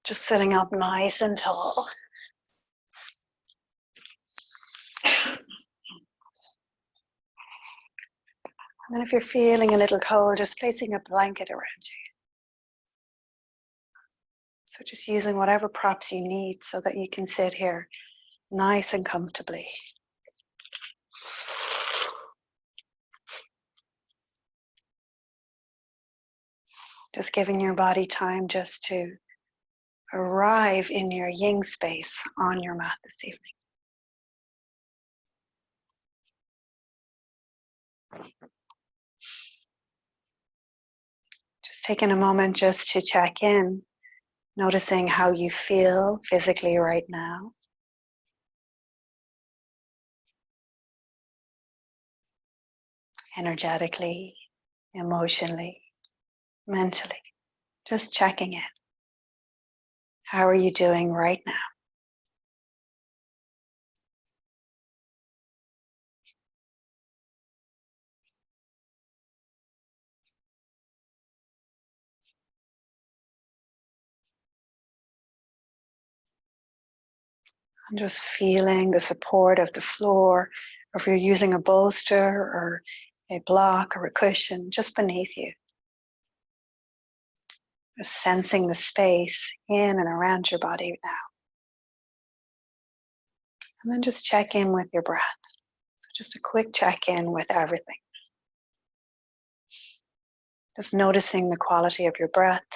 Just sitting up nice and tall. And if you're feeling a little cold, just placing a blanket around you. So just using whatever props you need so that you can sit here nice and comfortably. Just giving your body time just to arrive in your yin space on your mat this evening. Just taking a moment just to check in, noticing how you feel physically right now. Energetically, emotionally, mentally. Just checking in. How are you doing right now? And just feeling the support of the floor, or if you're using a bolster or a block or a cushion just beneath you. Just sensing the space in and around your body now. And then just check in with your breath. So just a quick check-in with everything. Just noticing the quality of your breath.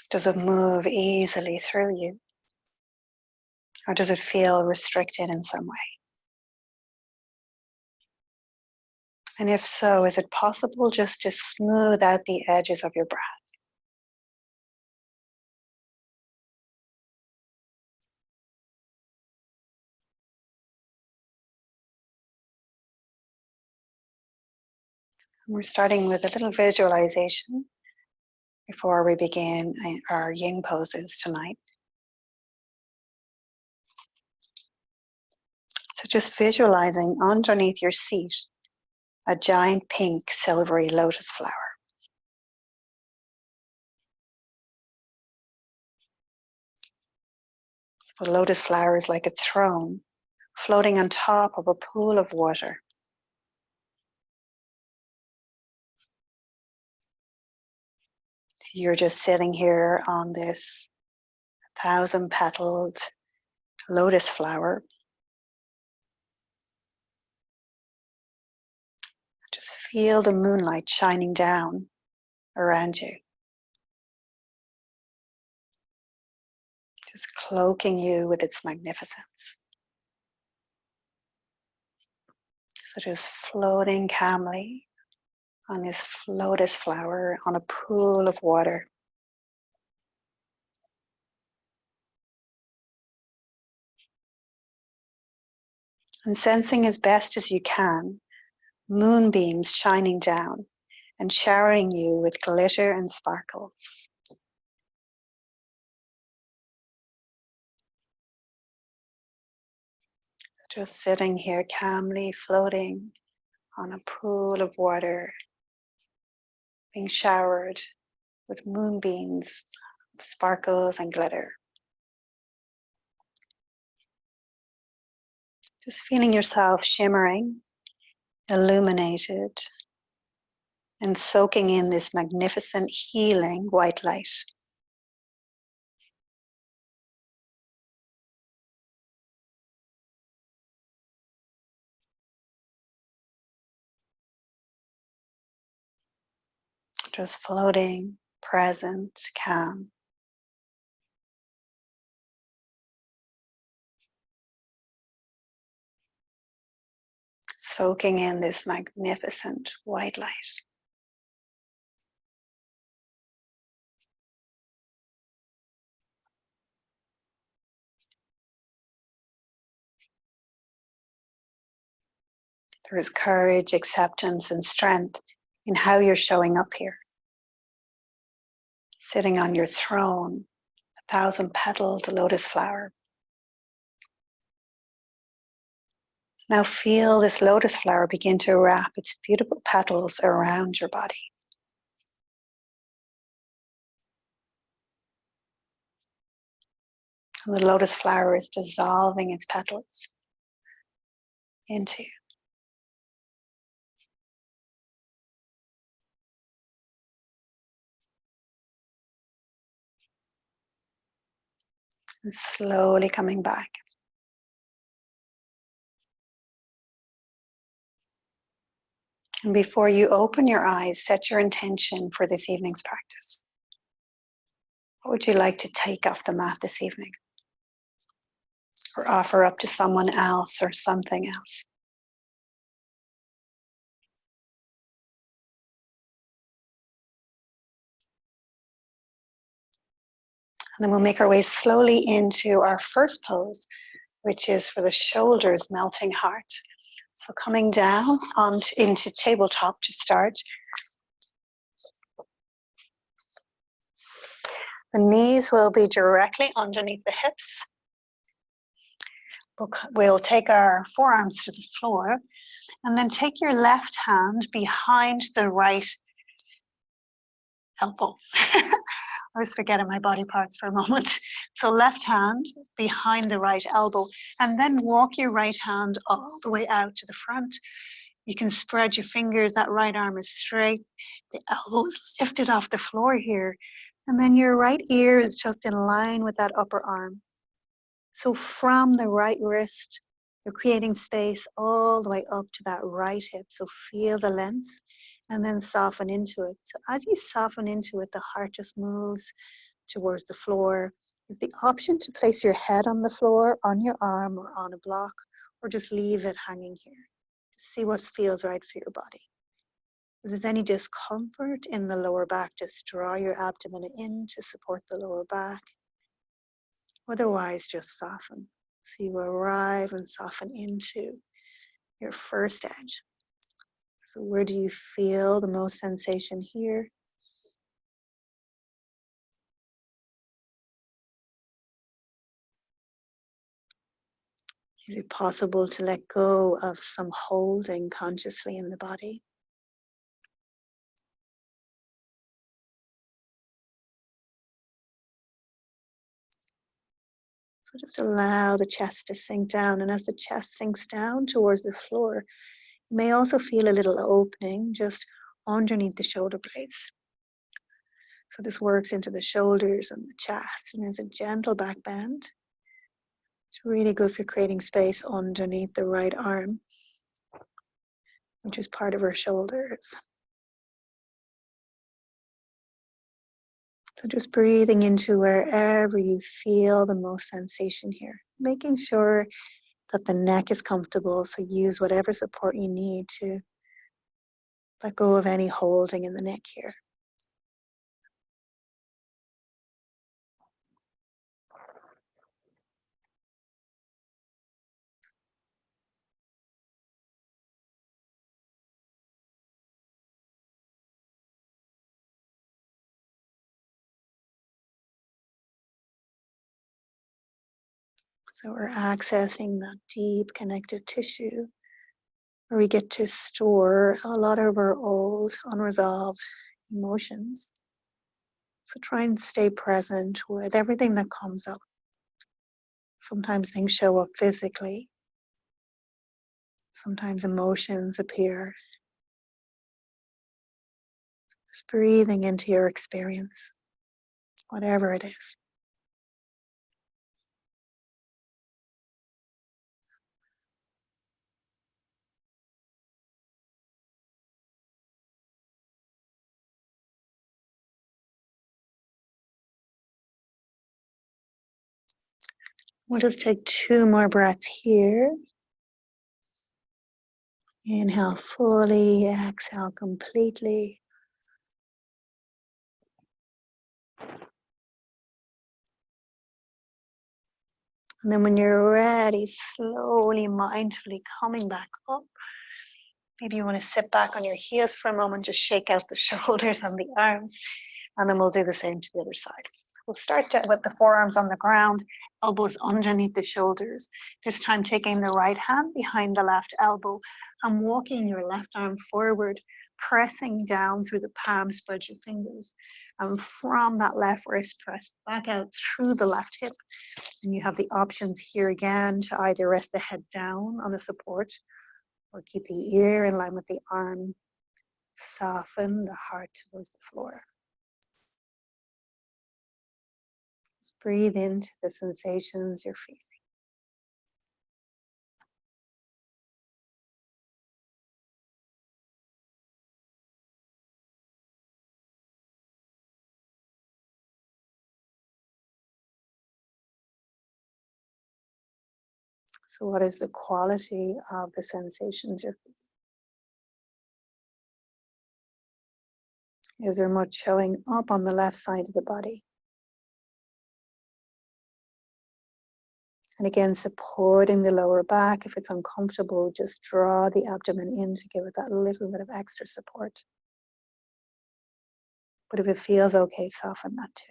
Does it move easily through you? Or does it feel restricted in some way? And if so, is it possible just to smooth out the edges of your breath? And we're starting with a little visualization before we begin our yin poses tonight. So just visualizing underneath your seat a giant pink silvery lotus flower. So the lotus flower is like a throne floating on top of a pool of water. You're just sitting here on this 1,000-petaled lotus flower. Just feel the moonlight shining down around you. Just cloaking you with its magnificence. So just floating calmly on this lotus flower on a pool of water. And sensing as best as you can, moonbeams shining down and showering you with glitter and sparkles. Just sitting here calmly floating on a pool of water, being showered with moonbeams, sparkles and glitter. Just feeling yourself shimmering, illuminated, and soaking in this magnificent healing white light. Just floating, present, calm. Soaking in this magnificent white light. There is courage, acceptance, and strength in how you're showing up here. Sitting on your throne, 1,000-petaled lotus flower. Now feel this lotus flower begin to wrap its beautiful petals around your body. And the lotus flower is dissolving its petals into you. And slowly coming back. And before you open your eyes, set your intention for this evening's practice. What would you like to take off the mat this evening? Or offer up to someone else or something else? And then we'll make our way slowly into our first pose, which is for the shoulders, melting heart. So coming down into tabletop to start. The knees will be directly underneath the hips. We'll take our forearms to the floor and then take your left hand behind the right elbow. I was forgetting my body parts for a moment. So left hand behind the right elbow, and then walk your right hand all the way out to the front. You can spread your fingers, that right arm is straight, the elbow is lifted off the floor here, and then your right ear is just in line with that upper arm. So from the right wrist, you're creating space all the way up to that right hip. So feel the length and then soften into it. So as you soften into it, the heart just moves towards the floor. You have the option to place your head on the floor, on your arm, or on a block, or just leave it hanging here. Just see what feels right for your body. If there's any discomfort in the lower back, just draw your abdomen in to support the lower back. Otherwise, just soften. So you arrive and soften into your first edge. So where do you feel the most sensation here? Is it possible to let go of some holding consciously in the body? So just allow the chest to sink down, and as the chest sinks down towards the floor, you may also feel a little opening just underneath the shoulder blades. So this works into the shoulders and the chest, and is a gentle back bend. It's really good for creating space underneath the right arm, which is part of our shoulders. So just breathing into wherever you feel the most sensation here, making sure that the neck is comfortable. So use whatever support you need to let go of any holding in the neck here. So we're accessing that deep connective tissue where we get to store a lot of our old unresolved emotions. So try and stay present with everything that comes up. Sometimes things show up physically. Sometimes emotions appear. Just breathing into your experience, whatever it is. We'll just take 2 more breaths here. Inhale fully, exhale completely. And then when you're ready, slowly, mindfully coming back up. Maybe you want to sit back on your heels for a moment, just shake out the shoulders and the arms, and then we'll do the same to the other side. We'll start with the forearms on the ground, elbows underneath the shoulders. This time taking the right hand behind the left elbow and walking your left arm forward, pressing down through the palm, spread your fingers. And from that left wrist, press back out through the left hip. And you have the options here again to either rest the head down on a support or keep the ear in line with the arm. Soften the heart towards the floor. Just breathe into the sensations you're feeling. So what is the quality of the sensations you're feeling? Is there much showing up on the left side of the body? And again, supporting the lower back. If it's uncomfortable, just draw the abdomen in to give it that little bit of extra support. But if it feels okay, soften that too.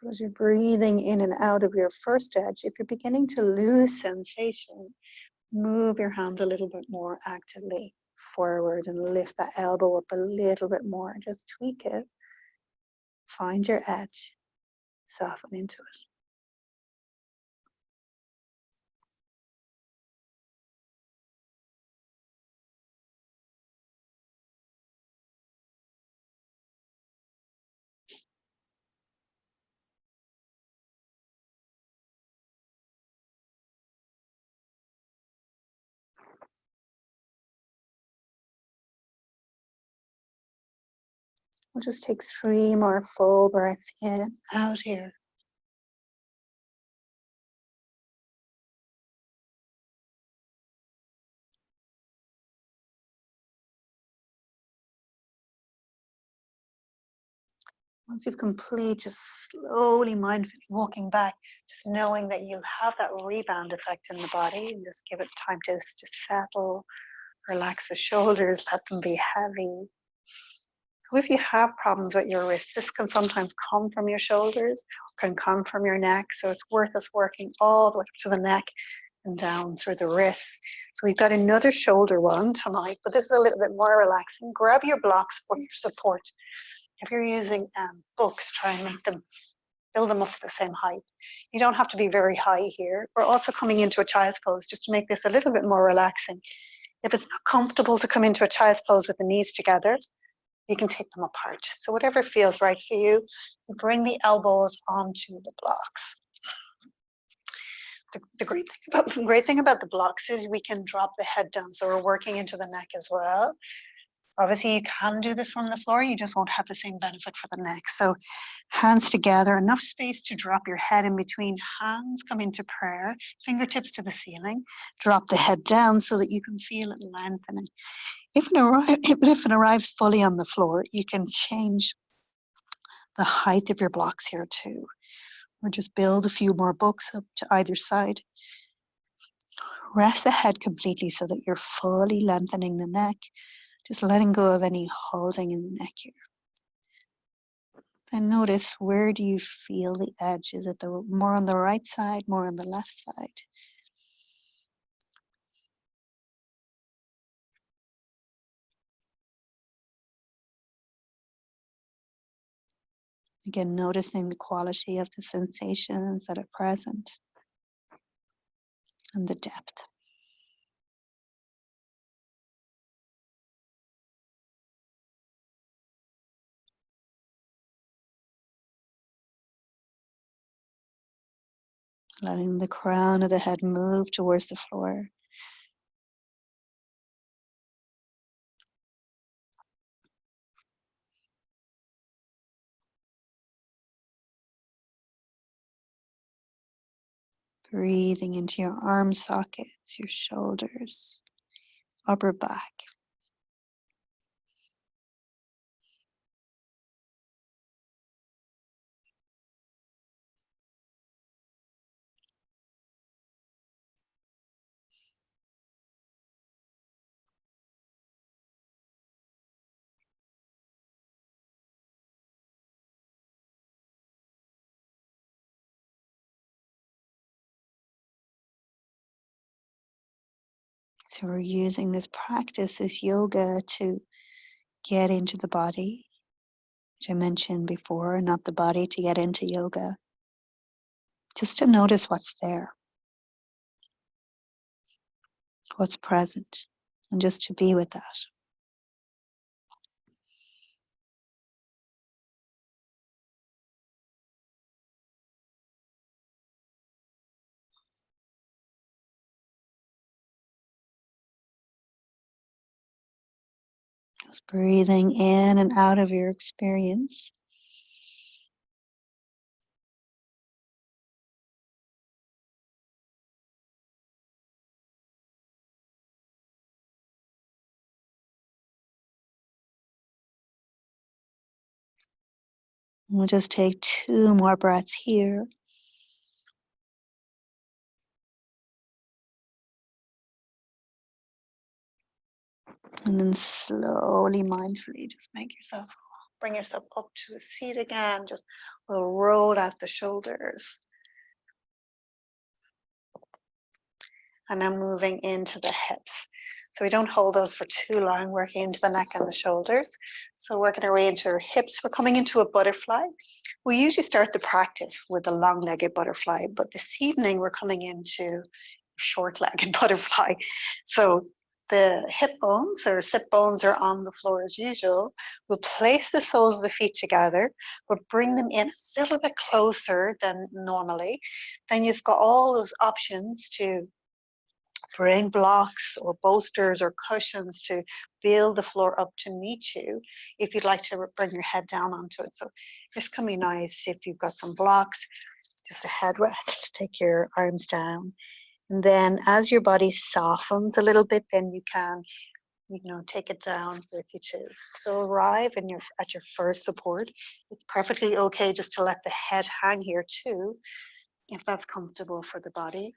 So as you're breathing in and out of your first edge, if you're beginning to lose sensation, move your hand a little bit more actively forward and lift that elbow up a little bit more. Just tweak it. Find your edge. Soften into it. We'll just take 3 more full breaths in, out here. Once you've complete, just slowly, mindfully walking back, just knowing that you'll have that rebound effect in the body, and just give it time to settle, relax the shoulders, let them be heavy. So if you have problems with your wrists, this can sometimes come from your shoulders, can come from your neck, so it's worth us working all the way up to the neck and down through the wrists. So we've got another shoulder one tonight, but this is a little bit more relaxing. Grab your blocks for your support. If you're using books, try and make them, build them up to the same height. You don't have to be very high here. We're also coming into a child's pose just to make this a little bit more relaxing. If it's not comfortable to come into a child's pose with the knees together, you can take them apart. So whatever feels right for you, you bring the elbows onto the blocks. The great thing about the blocks is we can drop the head down, so we're working into the neck as well. Obviously, you can do this from the floor, you just won't have the same benefit for the neck. So hands together, enough space to drop your head in between. Hands come into prayer, fingertips to the ceiling. Drop the head down so that you can feel it lengthening. If it arrives fully on the floor, you can change the height of your blocks here too. Or just build a few more books up to either side. Rest the head completely so that you're fully lengthening the neck. Just letting go of any holding in the neck here. Then notice, where do you feel the edge? Is it more on the right side, more on the left side? Again, noticing the quality of the sensations that are present and the depth. Letting the crown of the head move towards the floor. Breathing into your arm sockets, your shoulders, upper back. So we're using this practice, this yoga, to get into the body, which I mentioned before, not the body to get into yoga. Just to notice what's there, what's present, and just to be with that. Just breathing in and out of your experience. We'll just take 2 more breaths here. And then slowly, mindfully, just bring yourself up to a seat again. Just we'll roll out the shoulders. And now moving into the hips. So we don't hold those for too long, working into the neck and the shoulders. So working our way into our hips. We're coming into a butterfly. We usually start the practice with a long-legged butterfly, but this evening we're coming into short-legged butterfly. So the hip bones or sit bones are on the floor as usual. We'll place the soles of the feet together. We'll bring them in a little bit closer than normally. Then you've got all those options to bring blocks or bolsters or cushions to build the floor up to meet you if you'd like to bring your head down onto it. So this can be nice if you've got some blocks, just a headrest, take your arms down. And then as your body softens a little bit, then you can, take it down with you too. So arrive at your first support. It's perfectly okay just to let the head hang here too, if that's comfortable for the body.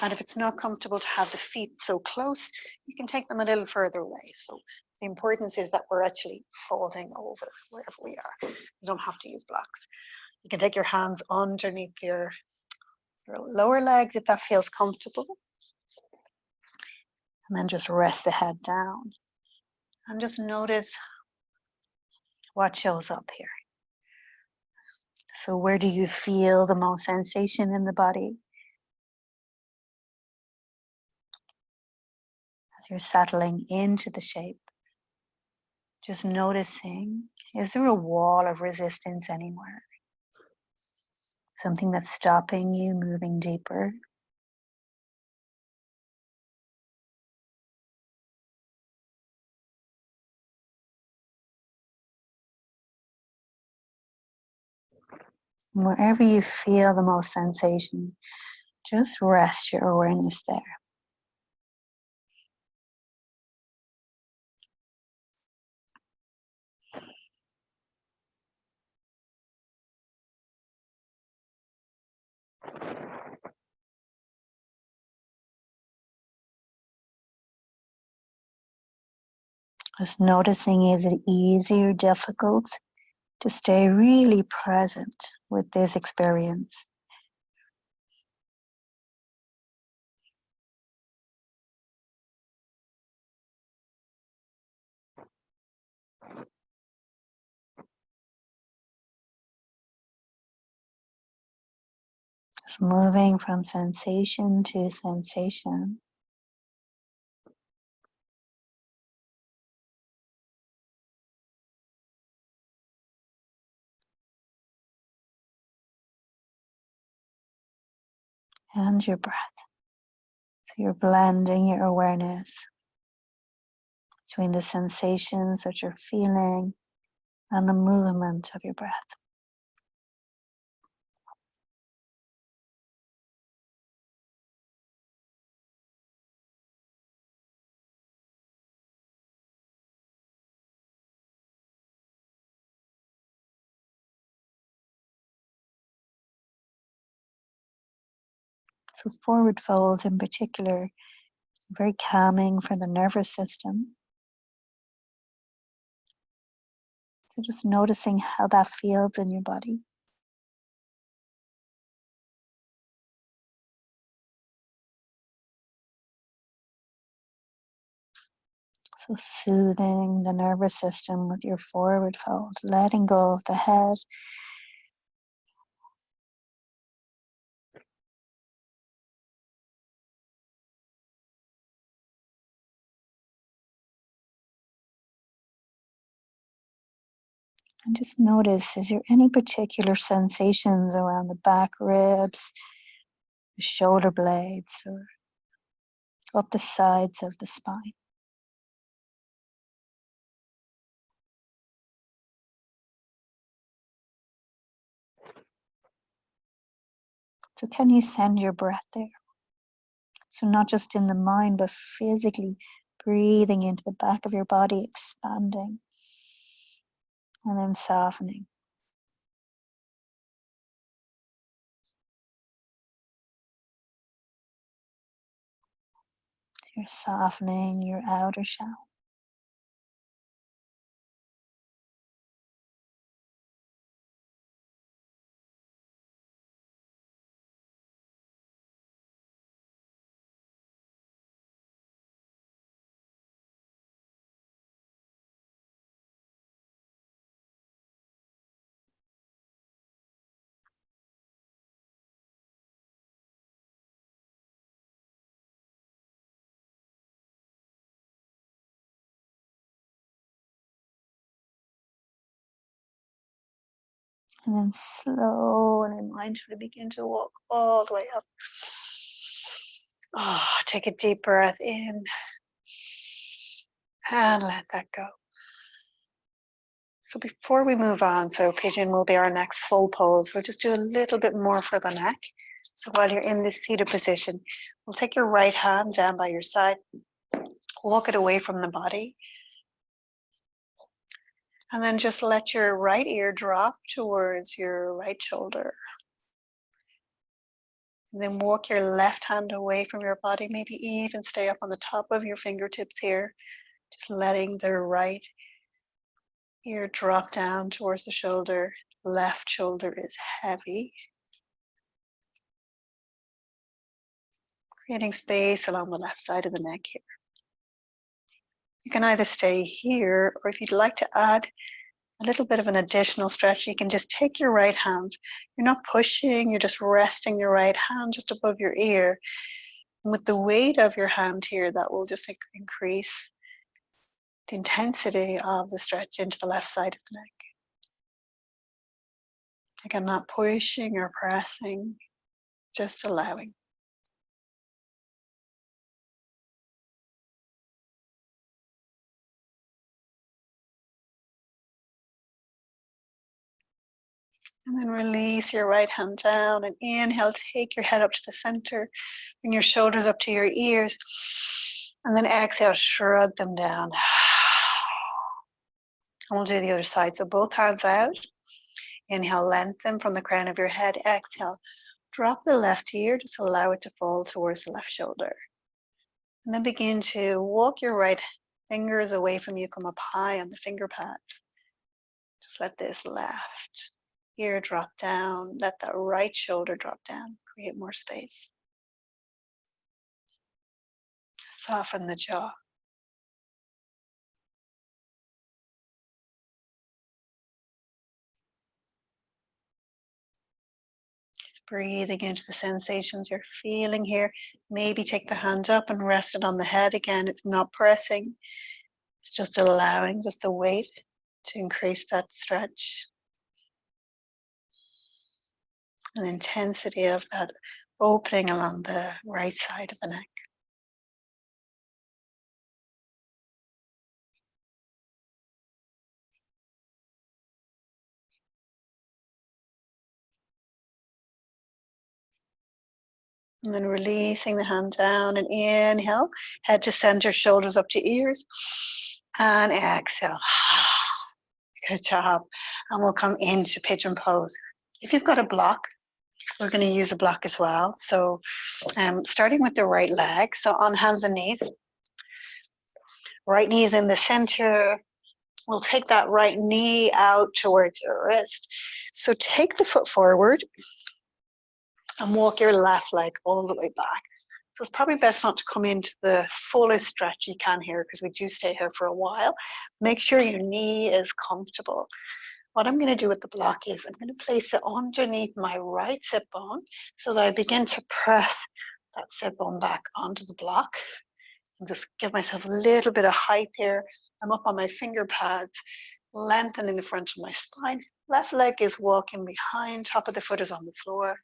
And if it's not comfortable to have the feet so close, you can take them a little further away. So the importance is that we're actually folding over wherever we are. You don't have to use blocks. You can take your hands underneath your lower legs if that feels comfortable. And then just rest the head down. And just notice what shows up here. So where do you feel the most sensation in the body? As you're settling into the shape, just noticing, is there a wall of resistance anywhere? Something that's stopping you moving deeper? And wherever you feel the most sensation, just rest your awareness there. Just noticing, is it easy or difficult to stay really present with this experience? Just moving from sensation to sensation. And your breath. So you're blending your awareness between the sensations that you're feeling and the movement of your breath. So forward folds in particular, very calming for the nervous system. So just noticing how that feels in your body. So soothing the nervous system with your forward fold, letting go of the head. And just notice, is there any particular sensations around the back ribs, the shoulder blades, or up the sides of the spine? So can you send your breath there? So not just in the mind, but physically breathing into the back of your body, expanding, and then softening. So you're softening your outer shell. And then slowly and mindfully begin to walk all the way up. Oh, take a deep breath in and let that go. So before we move on, so pigeon will be our next full pose. We'll just do a little bit more for the neck. So while you're in this seated position, we'll take your right hand down by your side, walk it away from the body, and then just let your right ear drop towards your right shoulder. And then walk your left hand away from your body, maybe even stay up on the top of your fingertips here, just letting the right ear drop down towards the shoulder. Left shoulder is heavy. Creating space along the left side of the neck here. You can either stay here, or if you'd like to add a little bit of an additional stretch, you can just take your right hand. You're not pushing, you're just resting your right hand just above your ear. And with the weight of your hand here, that will just increase the intensity of the stretch into the left side of the neck. Again, not pushing or pressing, just allowing. And then release your right hand down and inhale, take your head up to the center, bring your shoulders up to your ears, and then exhale, shrug them down. And we'll do the other side. So both hands out. Inhale, lengthen from the crown of your head. Exhale, drop the left ear, just allow it to fall towards the left shoulder. And then begin to walk your right fingers away from you, come up high on the finger pads. Just let this left ear drop down, let that right shoulder drop down, create more space. Soften the jaw. Just breathing into the sensations you're feeling here. Maybe take the hand up and rest it on the head again. It's not pressing. It's just allowing just the weight to increase that stretch. And the intensity of that opening along the right side of the neck. And then releasing the hand down and inhale, head to center, shoulders up to ears. And exhale. Good job. And we'll come into pigeon pose. If you've got a block, we're going to use a block as well. So starting with the right leg. So on hands and knees. Right knee is in the center. We'll take that right knee out towards your wrist. So take the foot forward and walk your left leg all the way back. So it's probably best not to come into the fullest stretch you can here because we do stay here for a while. Make sure your knee is comfortable. What I'm going to do with the block is I'm going to place it underneath my right sit bone so that I begin to press that sit bone back onto the block and just give myself a little bit of height here. I'm up on my finger pads, lengthening the front of my spine. Left leg is walking behind, top of the foot is on the floor.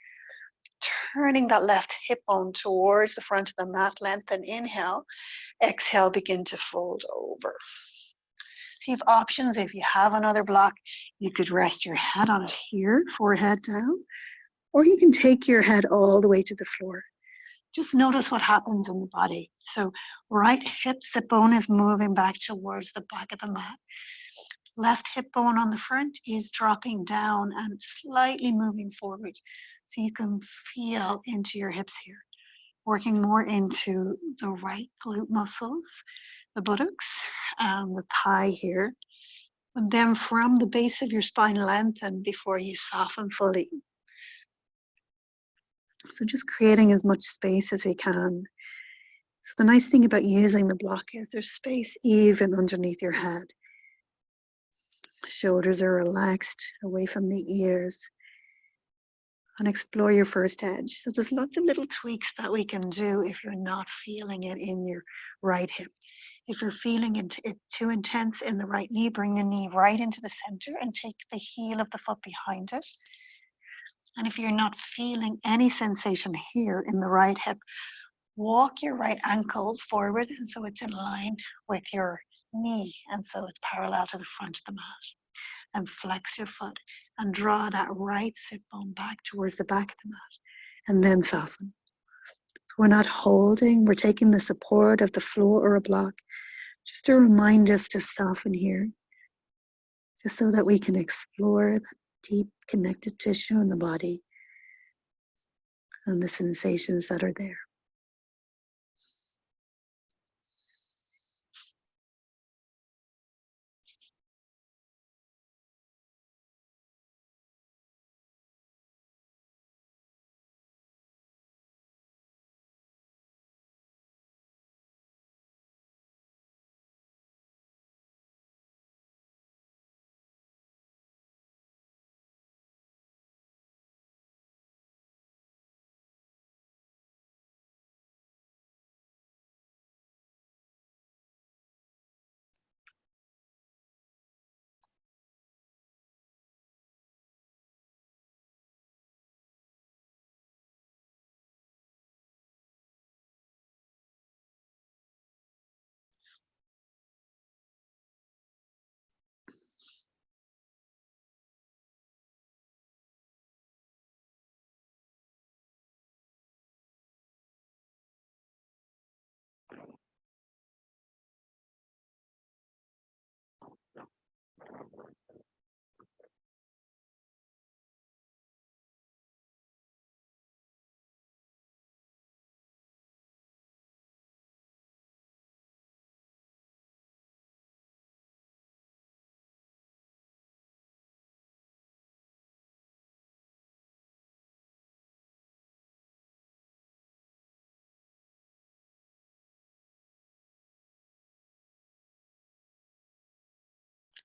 Turning that left hip bone towards the front of the mat, lengthen, inhale, exhale, begin to fold over. So you have options. If you have another block, you could rest your head on it here, forehead down, or you can take your head all the way to the floor. Just notice what happens in the body. So right hip, sit bone is moving back towards the back of the mat. Left hip bone on the front is dropping down and slightly moving forward. So you can feel into your hips here, working more into the right glute muscles, the buttocks, the thigh here. And then from the base of your spine, lengthen before you soften fully. So just creating as much space as we can. So the nice thing about using the block is there's space even underneath your head. Shoulders are relaxed away from the ears. And explore your first edge. So there's lots of little tweaks that we can do if you're not feeling it in your right hip. If you're feeling it too intense in the right knee, bring the knee right into the center and take the heel of the foot behind it. And if you're not feeling any sensation here in the right hip, walk your right ankle forward and so it's in line with your knee and so it's parallel to the front of the mat. And flex your foot and draw that right sit bone back towards the back of the mat and then soften. So we're not holding, we're taking the support of the floor or a block just to remind us to soften here, just so that we can explore the deep connected tissue in the body and the sensations that are there.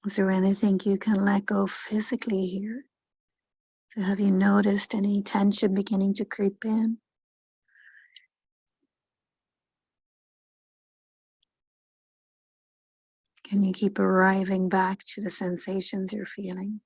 Is there anything you can let go physically here? So have you noticed any tension beginning to creep in? Can you keep arriving back to the sensations you're feeling?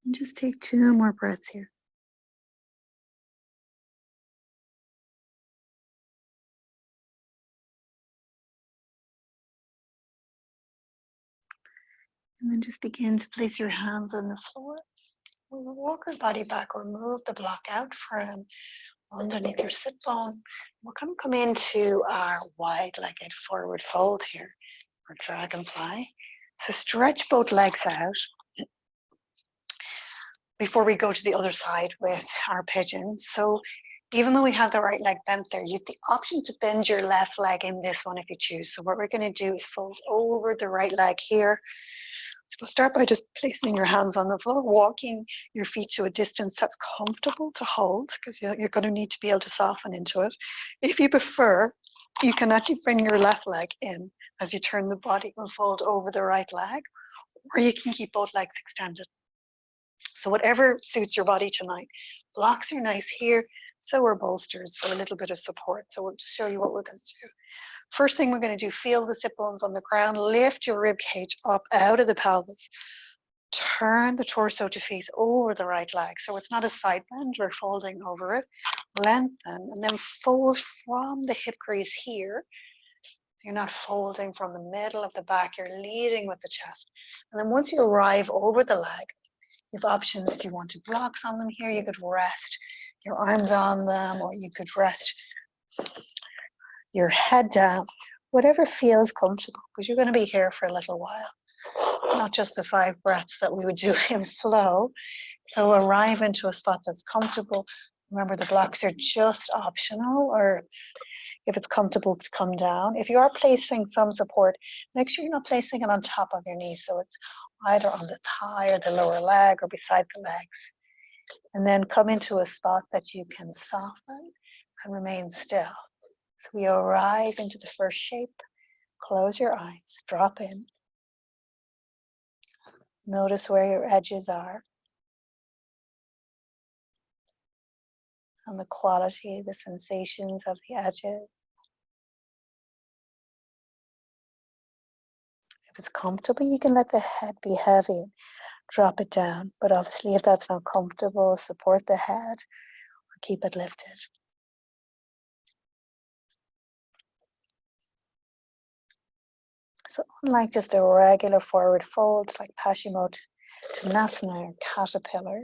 And just take 2 more breaths here. And then just begin to place your hands on the floor. We'll walk our body back or move the block out from underneath your sit bone. We're going to come into our wide-legged forward fold here, or dragonfly. So stretch both legs out before we go to the other side with our pigeon. So even though we have the right leg bent there, you have the option to bend your left leg in this one if you choose. So what we're going to do is fold over the right leg here. So we'll start by just placing your hands on the floor, walking your feet to a distance that's comfortable to hold, because you're going to need to be able to soften into it. If you prefer, you can actually bring your left leg in as you turn the body and fold over the right leg, or you can keep both legs extended. So whatever suits your body tonight. Blocks are nice here, so are bolsters for a little bit of support. So we'll just show you what we're going to do. First thing we're going to do, feel the sit bones on the ground, lift your rib cage up out of the pelvis, turn the torso to face over the right leg. So it's not a side bend, we're folding over it, lengthen, and then fold from the hip crease here. So you're not folding from the middle of the back, you're leading with the chest. And then once you arrive over the leg, you have options. If you wanted blocks on them here, you could rest your arms on them, or you could rest your head down, whatever feels comfortable, because you're going to be here for a little while, not just the 5 breaths that we would do in flow. So arrive into a spot that's comfortable. Remember, the blocks are just optional, or if it's comfortable to come down. If you are placing some support, make sure you're not placing it on top of your knee, so it's either on the thigh or the lower leg or beside the legs. And then come into a spot that you can soften and remain still. So we arrive into the first shape. Close your eyes, drop in. Notice where your edges are and the quality, the sensations of the edges. If it's comfortable, you can let the head be heavy, drop it down. But obviously, if that's not comfortable, support the head or keep it lifted. So unlike just a regular forward fold, like Paschimottanasana or caterpillar,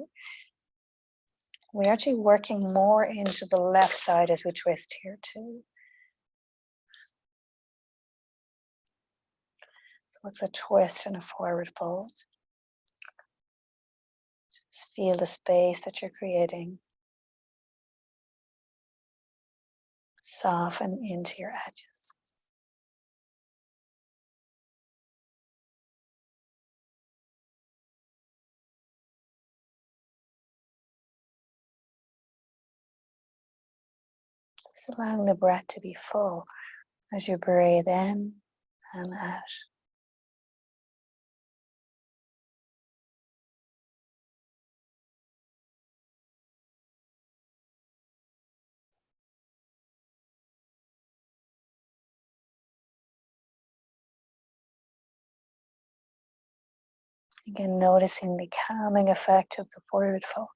we're actually working more into the left side as we twist here too. So what's a twist and a forward fold? Just feel the space that you're creating. Soften into your edges. Just allowing the breath to be full as you breathe in and out. Again, noticing the calming effect of the forward fold.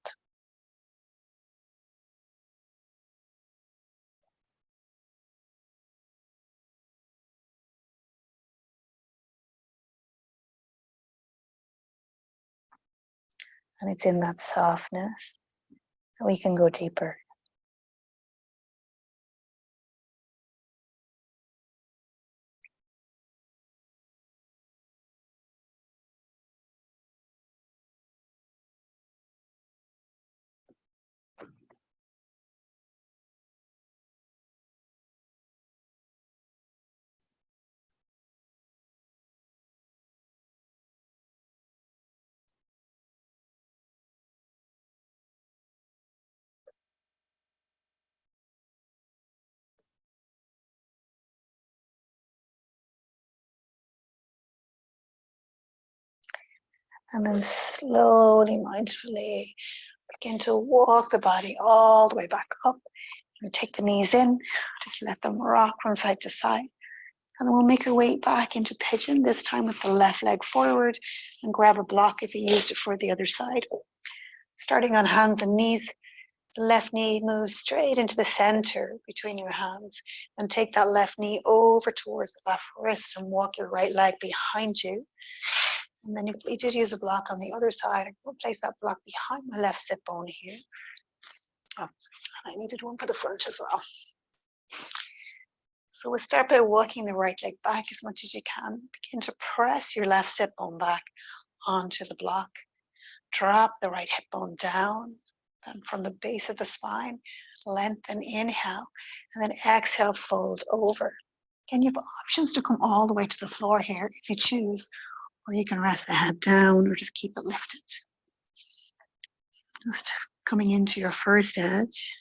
And it's in that softness that we can go deeper. And then slowly, mindfully, begin to walk the body all the way back up. And take the knees in, just let them rock from side to side. And then we'll make our way back into pigeon, this time with the left leg forward, and grab a block if you used it for the other side. Starting on hands and knees, the left knee moves straight into the center between your hands, and take that left knee over towards the left wrist and walk your right leg behind you. And then if we did use a block on the other side, I will place that block behind my left sit bone here. Oh, and I needed one for the front as well. So we'll start by walking the right leg back as much as you can. Begin to press your left sit bone back onto the block. Drop the right hip bone down. Then from the base of the spine, lengthen, inhale, and then exhale, fold over. Again, you have options to come all the way to the floor here if you choose, or you can rest the head down or just keep it lifted. Just coming into your first edge.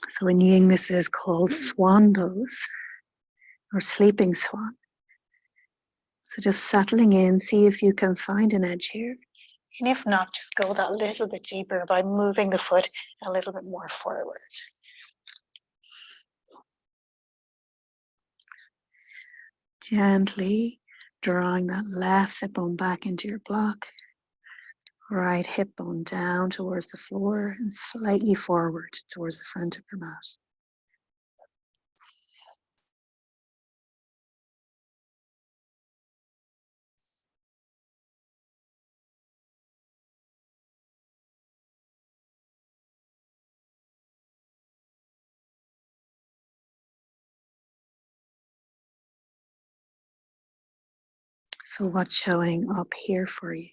So in Yin, this is called swan pose or sleeping swan. So just settling in, see if you can find an edge here. And if not, just go that little bit deeper by moving the foot a little bit more forward. Gently drawing that left sit bone back into your block. Right hip bone down towards the floor and slightly forward towards the front of your mat. So what's showing up here for you?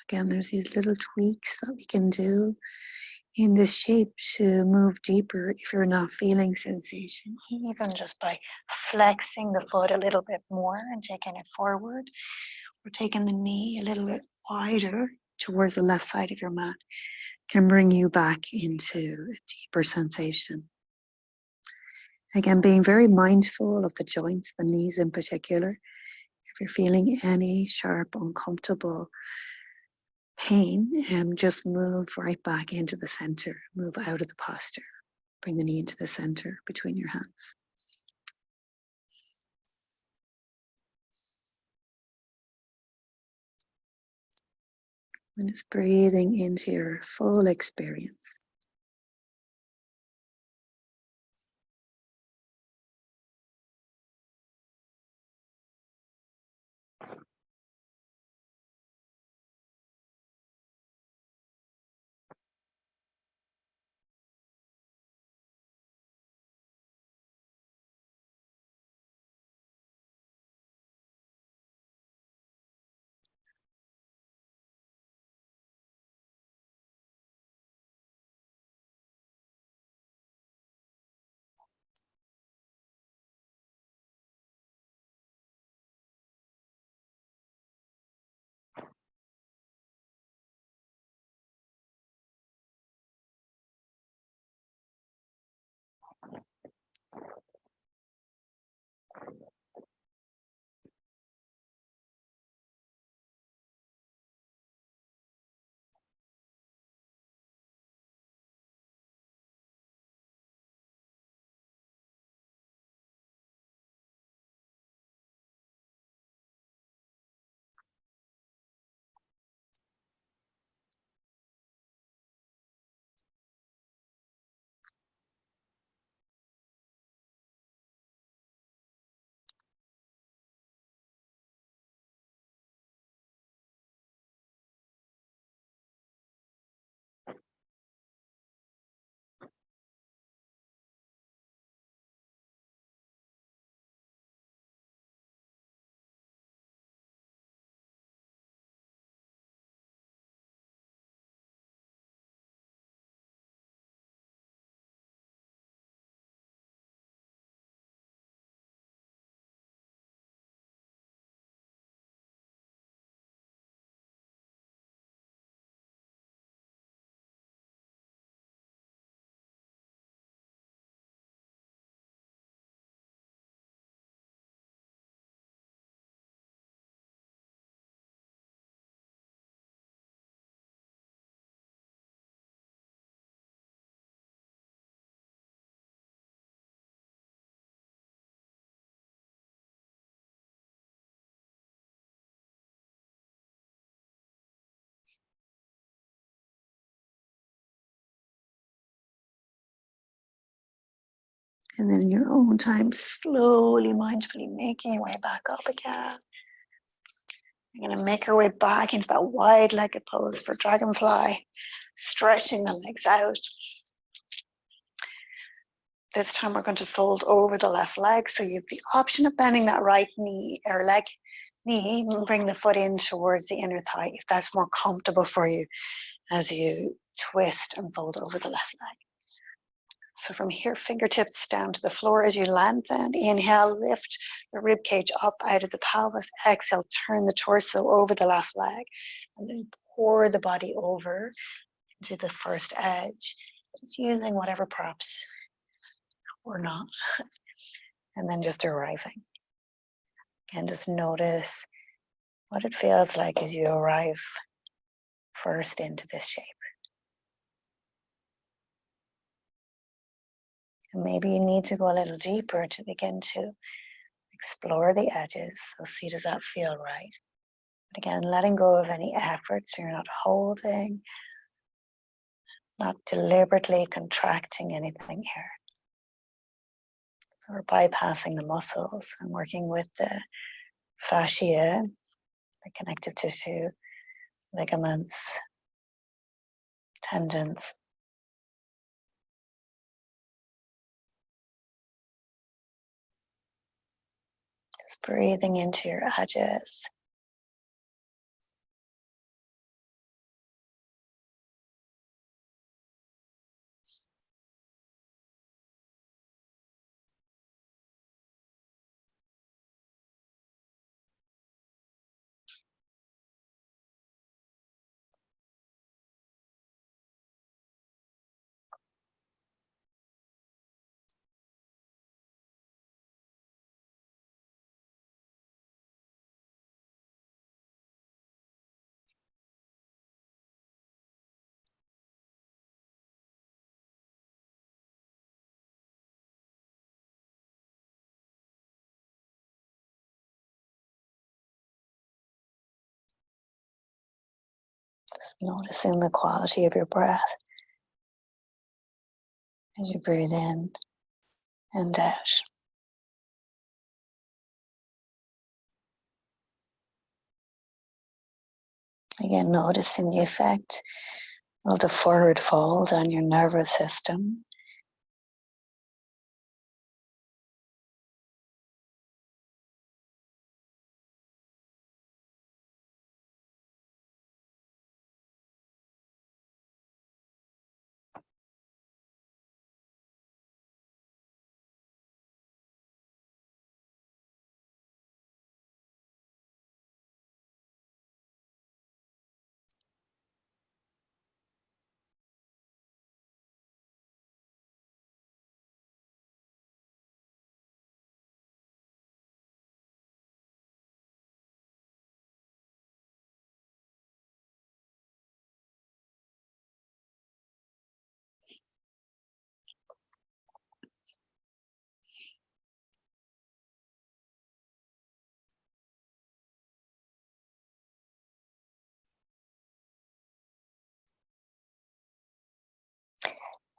Again, there's these little tweaks that we can do in this shape to move deeper if you're not feeling sensation. Even just by flexing the foot a little bit more and taking it forward, or taking the knee a little bit wider towards the left side of your mat can bring you back into a deeper sensation. Again, being very mindful of the joints, the knees in particular. If you're feeling any sharp, uncomfortable pain, just move right back into the center. Move out of the posture. Bring the knee into the center between your hands. And just breathing into your full experience. And then in your own time, slowly, mindfully making your way back up again. You're going to make your way back into that wide-legged pose for dragonfly, stretching the legs out. This time we're going to fold over the left leg, so you have the option of bending that right knee or knee and bring the foot in towards the inner thigh if that's more comfortable for you as you twist and fold over the left leg. So from here, fingertips down to the floor as you lengthen. Inhale, lift the rib cage up out of the pelvis. Exhale, turn the torso over the left leg. And then pour the body over into the first edge. Just using whatever props or not. And then just arriving. Again, just notice what it feels like as you arrive first into this shape. And maybe you need to go a little deeper to begin to explore the edges. So see, does that feel right? But again, letting go of any effort, so you're not holding, not deliberately contracting anything here. So we're bypassing the muscles and working with the fascia, the connective tissue, ligaments, tendons. Just breathing into your edges. Just noticing the quality of your breath as you breathe in and out. Again, noticing the effect of the forward fold on your nervous system.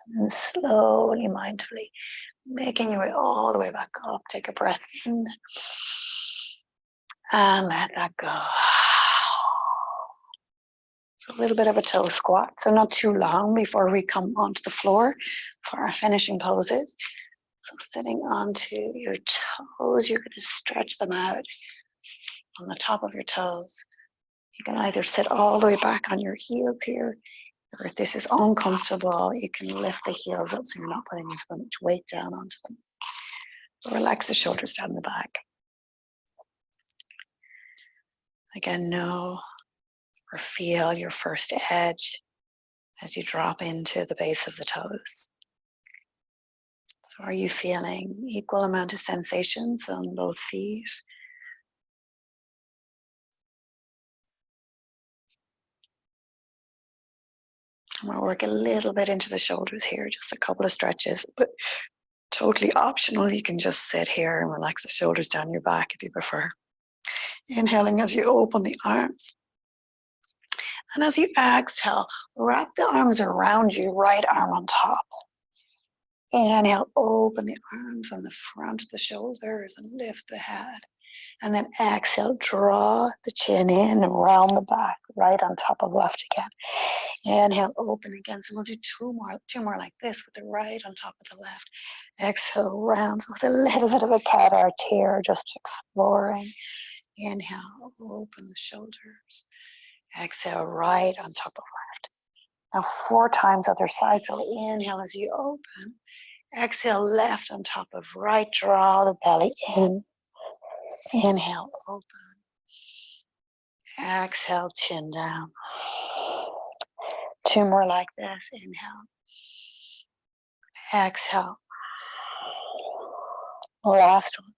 And slowly, mindfully, making your way all the way back up. Take a breath in and let that go. So a little bit of a toe squat, so not too long before we come onto the floor for our finishing poses. So sitting onto your toes, you're going to stretch them out on the top of your toes. You can either sit all the way back on your heels here, or if this is uncomfortable, you can lift the heels up so you're not putting as much weight down onto them. So relax the shoulders down the back. Again, know or feel your first edge as you drop into the base of the toes. So are you feeling equal amount of sensations on both feet? I'm going to work a little bit into the shoulders here, just a couple of stretches, but totally optional. You can just sit here and relax the shoulders down your back if you prefer. Inhaling as you open the arms. And as you exhale, wrap the arms around you, right arm on top. Inhale, open the arms on the front of the shoulders and lift the head. And then exhale, draw the chin in and round the back, right on top of left again. Inhale, open again. So we'll do two more like this with the right on top of the left. Exhale, round with a little bit of a cat arch here, just exploring. Inhale, open the shoulders. Exhale, right on top of left. Now 4 times other side. So inhale as you open. Exhale, left on top of right. Draw the belly in. Inhale, open. Exhale, chin down. 2 more like this. Inhale. Exhale. Last one.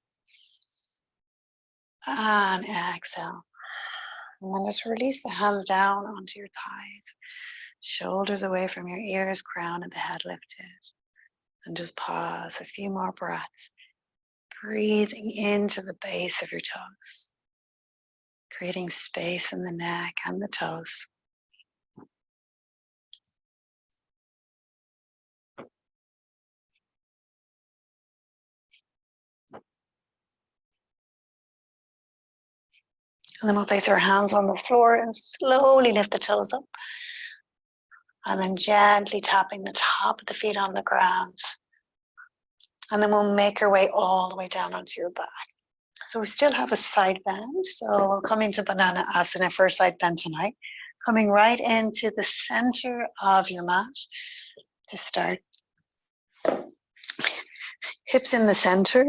And exhale. And then just release the hands down onto your thighs. Shoulders away from your ears, crown and the head lifted. And just pause a few more breaths. Breathing into the base of your toes. Creating space in the neck and the toes. And then we'll place our hands on the floor and slowly lift the toes up. And then gently tapping the top of the feet on the ground. And then we'll make our way all the way down onto your back. So we still have a side bend. So we'll come into Banana Asana for a side bend tonight. Coming right into the center of your mat to start. Hips in the center.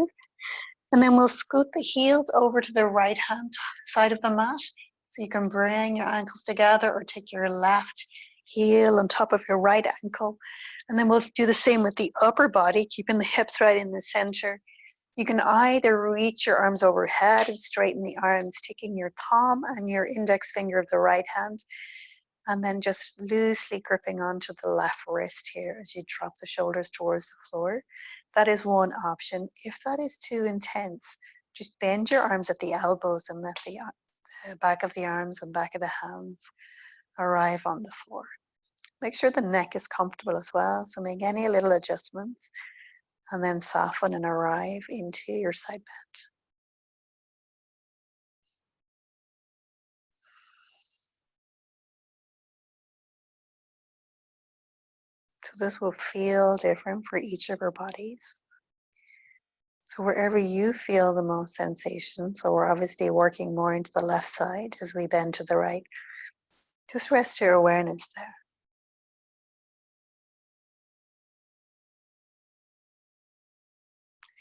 And then we'll scoot the heels over to the right hand side of the mat. So you can bring your ankles together or take your left heel on top of your right ankle. And then we'll do the same with the upper body, keeping the hips right in the center. You can either reach your arms overhead and straighten the arms, taking your thumb and your index finger of the right hand, and then just loosely gripping onto the left wrist here as you drop the shoulders towards the floor. That is one option. If that is too intense, just bend your arms at the elbows and let the back of the arms and back of the hands arrive on the floor. Make sure the neck is comfortable as well, so make any little adjustments and then soften and arrive into your side bend. So this will feel different for each of our bodies. So wherever you feel the most sensation, so we're obviously working more into the left side as we bend to the right, just rest your awareness there.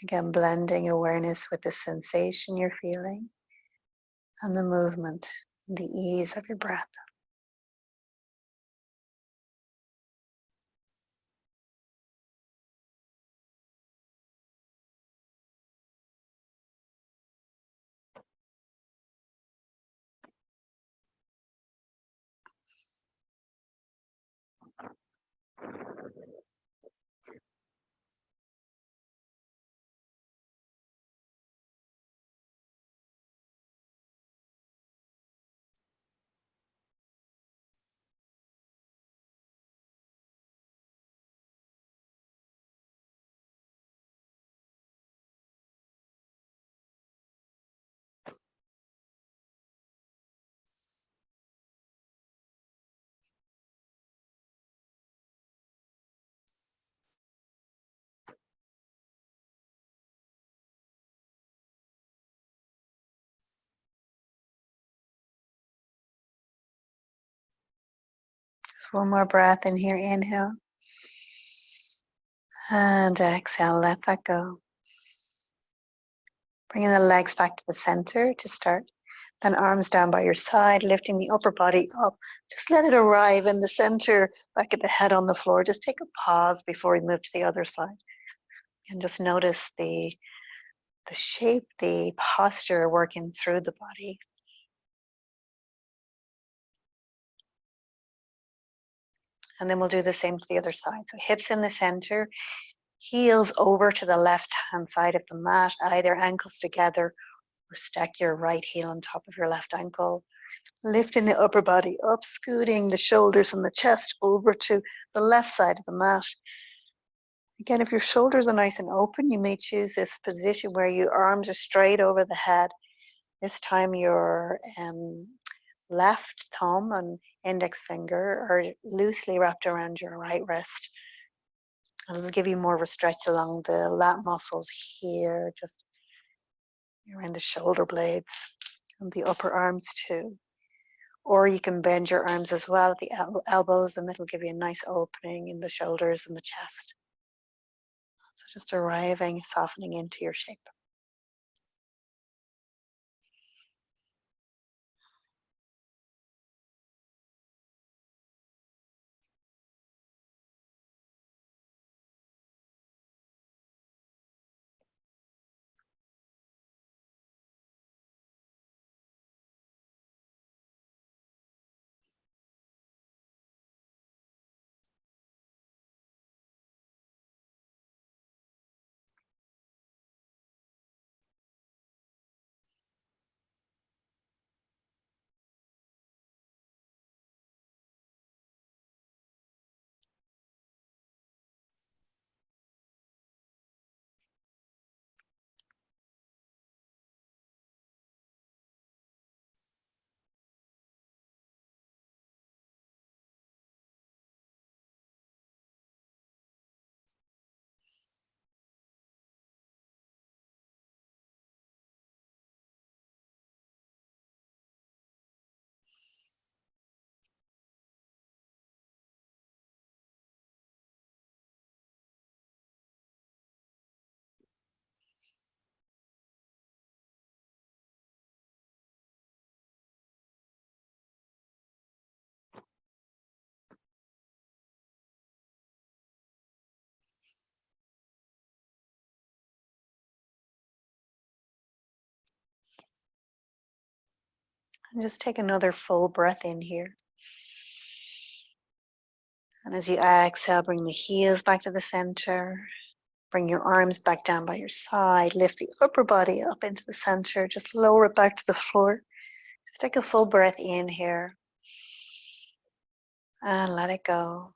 Again, blending awareness with the sensation you're feeling and the movement and the ease of your breath. Just one more breath in here, inhale. And exhale, let that go. Bringing the legs back to the center to start. Then arms down by your side, lifting the upper body up. Just let it arrive in the center, back at the head on the floor. Just take a pause before we move to the other side. And just notice the shape, the posture working through the body. And then we'll do the same to the other side. So hips in the center, heels over to the left hand side of the mat, either ankles together or stack your right heel on top of your left ankle. Lifting the upper body up, scooting the shoulders and the chest over to the left side of the mat. Again, if your shoulders are nice and open, you may choose this position where your arms are straight over the head. This time your left thumb and index finger are loosely wrapped around your right wrist. And it'll give you more of a stretch along the lat muscles here, just around the shoulder blades and the upper arms too. Or you can bend your arms as well at the elbows, and it'll give you a nice opening in the shoulders and the chest. So just arriving, softening into your shape. And just take another full breath in here. And as you exhale, bring the heels back to the center. Bring your arms back down by your side. Lift the upper body up into the center. Just lower it back to the floor. Just take a full breath in here. And let it go.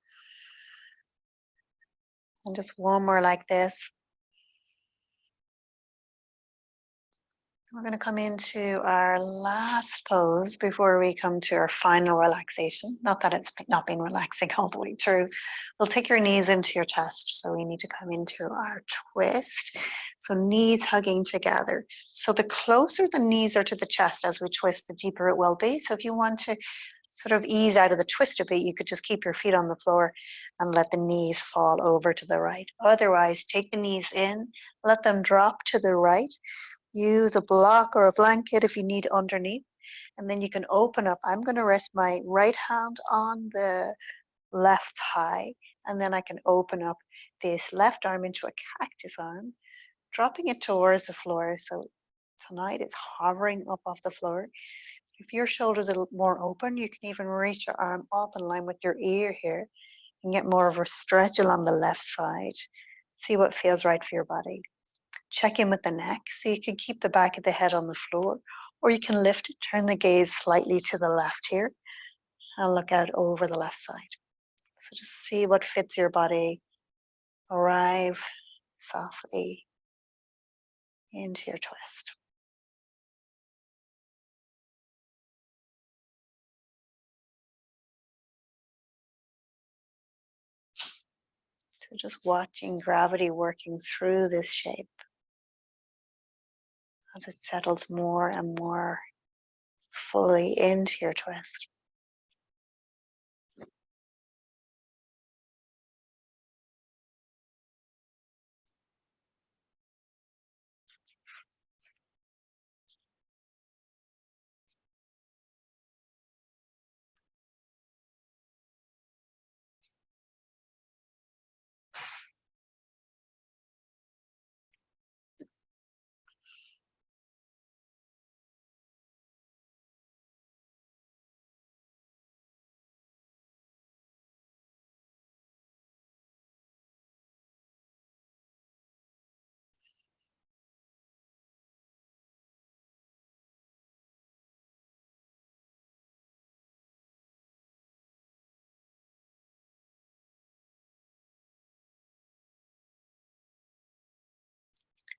And just one more like this. We're going to come into our last pose before we come to our final relaxation. Not that it's not been relaxing all the way through. We'll take your knees into your chest. So we need to come into our twist. So knees hugging together. So the closer the knees are to the chest as we twist, the deeper it will be. So if you want to sort of ease out of the twist a bit, you could just keep your feet on the floor and let the knees fall over to the right. Otherwise, take the knees in, let them drop to the right. Use a block or a blanket if you need underneath, and then you can open up. I'm going to rest my right hand on the left thigh, and then I can open up this left arm into a cactus arm, dropping it towards the floor. So tonight it's hovering up off the floor. If your shoulders are more open, you can even reach your arm up in line with your ear here and get more of a stretch along the left side. See what feels right for your body. Check in with the neck, so you can keep the back of the head on the floor, or you can lift it, turn the gaze slightly to the left here, and look out over the left side. So just see what fits your body. Arrive softly into your twist. So just watching gravity working through this shape as it settles more and more fully into your twist.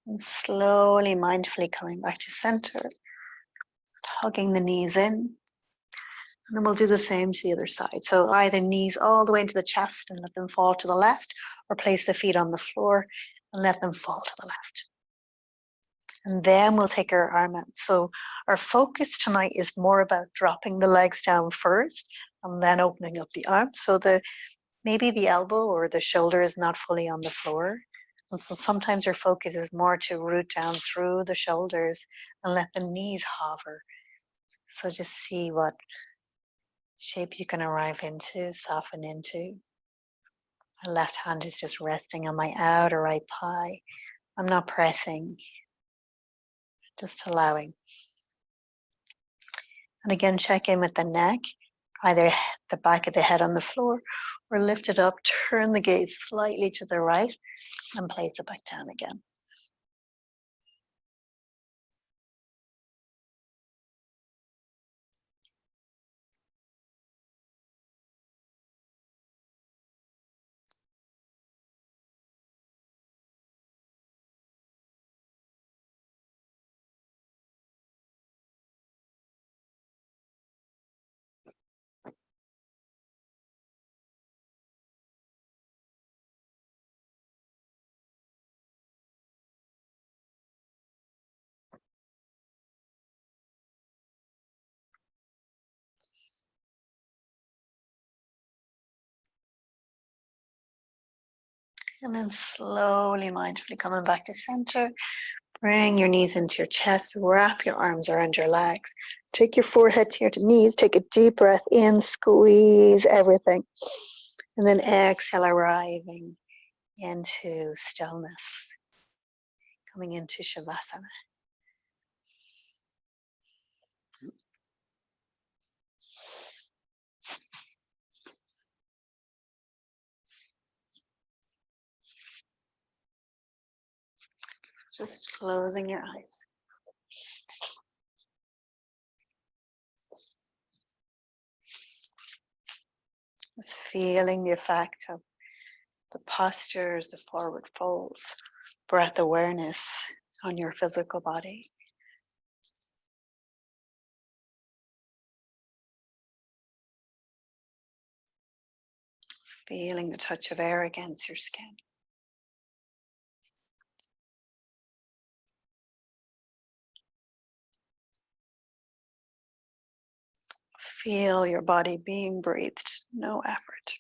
And slowly, mindfully coming back to center, hugging the knees in. And then we'll do the same to the other side. So either knees all the way into the chest and let them fall to the left, or place the feet on the floor and let them fall to the left. And then we'll take our arm out. So our focus tonight is more about dropping the legs down first and then opening up the arms. So maybe the elbow or the shoulder is not fully on the floor. And so sometimes your focus is more to root down through the shoulders and let the knees hover. So just see what shape you can arrive into, soften into. My left hand is just resting on my outer right thigh. I'm not pressing, just allowing. And again, check in with the neck, either the back of the head on the floor or lift it up, turn the gaze slightly to the right and place it back down again. And then slowly, mindfully coming back to center. Bring your knees into your chest. Wrap your arms around your legs. Take your forehead to your knees. Take a deep breath in. Squeeze everything. And then exhale, arriving into stillness. Coming into Shavasana. Just closing your eyes. Just feeling the effect of the postures, the forward folds, breath awareness on your physical body. Feeling the touch of air against your skin. Feel your body being breathed, no effort.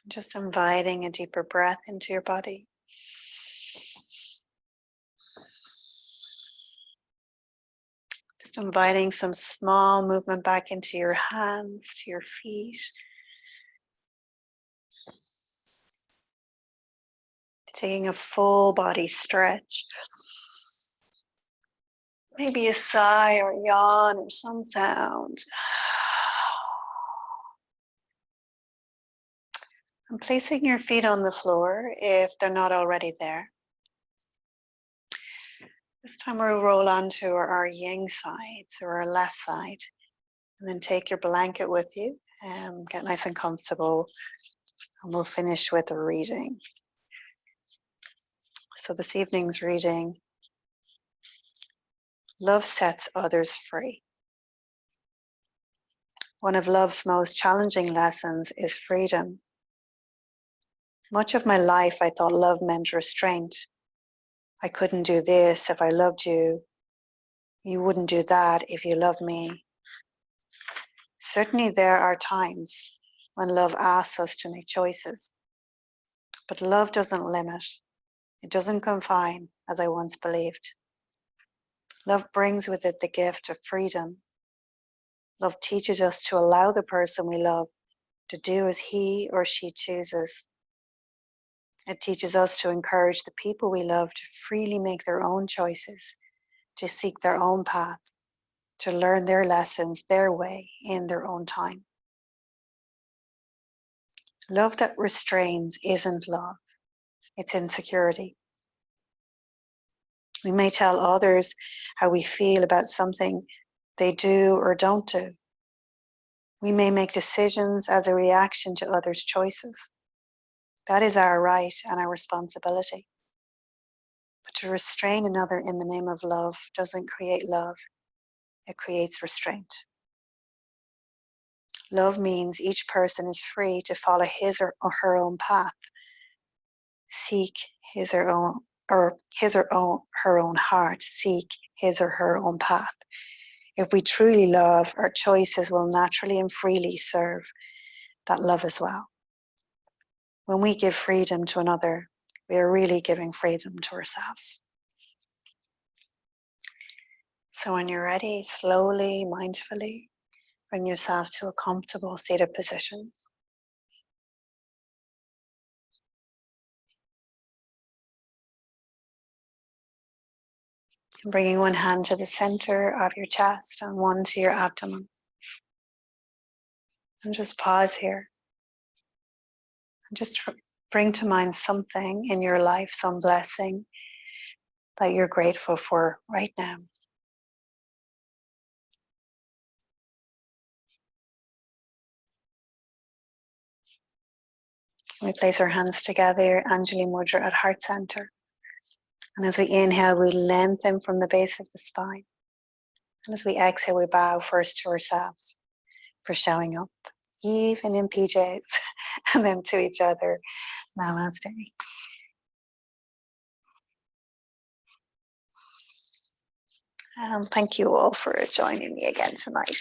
Just inviting a deeper breath into your body. Just inviting some small movement back into your hands, to your feet. Taking a full body stretch. Maybe a sigh or yawn or some sound. And placing your feet on the floor if they're not already there. This time we'll roll onto our yang sides or our left side. And then take your blanket with you and get nice and comfortable. And we'll finish with a reading. So this evening's reading, love sets others free. One of love's most challenging lessons is freedom. Much of my life I thought love meant restraint. I couldn't do this if I loved you. You wouldn't do that if you loved me. Certainly there are times when love asks us to make choices. But love doesn't limit. It doesn't confine, as I once believed. Love brings with it the gift of freedom. Love teaches us to allow the person we love to do as he or she chooses. It teaches us to encourage the people we love to freely make their own choices, to seek their own path, to learn their lessons their way in their own time. Love that restrains isn't love, it's insecurity. We may tell others how we feel about something they do or don't do. We may make decisions as a reaction to others' choices. That is our right and our responsibility. But to restrain another in the name of love doesn't create love, it creates restraint. Love means each person is free to follow his or her own path, seek his or her own heart, seek his or her own path. If we truly love, our choices will naturally and freely serve that love as well. When we give freedom to another, we are really giving freedom to ourselves. So when you're ready, slowly, mindfully, bring yourself to a comfortable seated position. And bringing one hand to the center of your chest and one to your abdomen. And just pause here. And just bring to mind something in your life, some blessing that you're grateful for right now. We place our hands together, Anjali Mudra at heart center. And as we inhale, we lengthen from the base of the spine. And as we exhale, we bow first to ourselves for showing up, even in PJs, and then to each other. Namaste. And thank you all for joining me again tonight.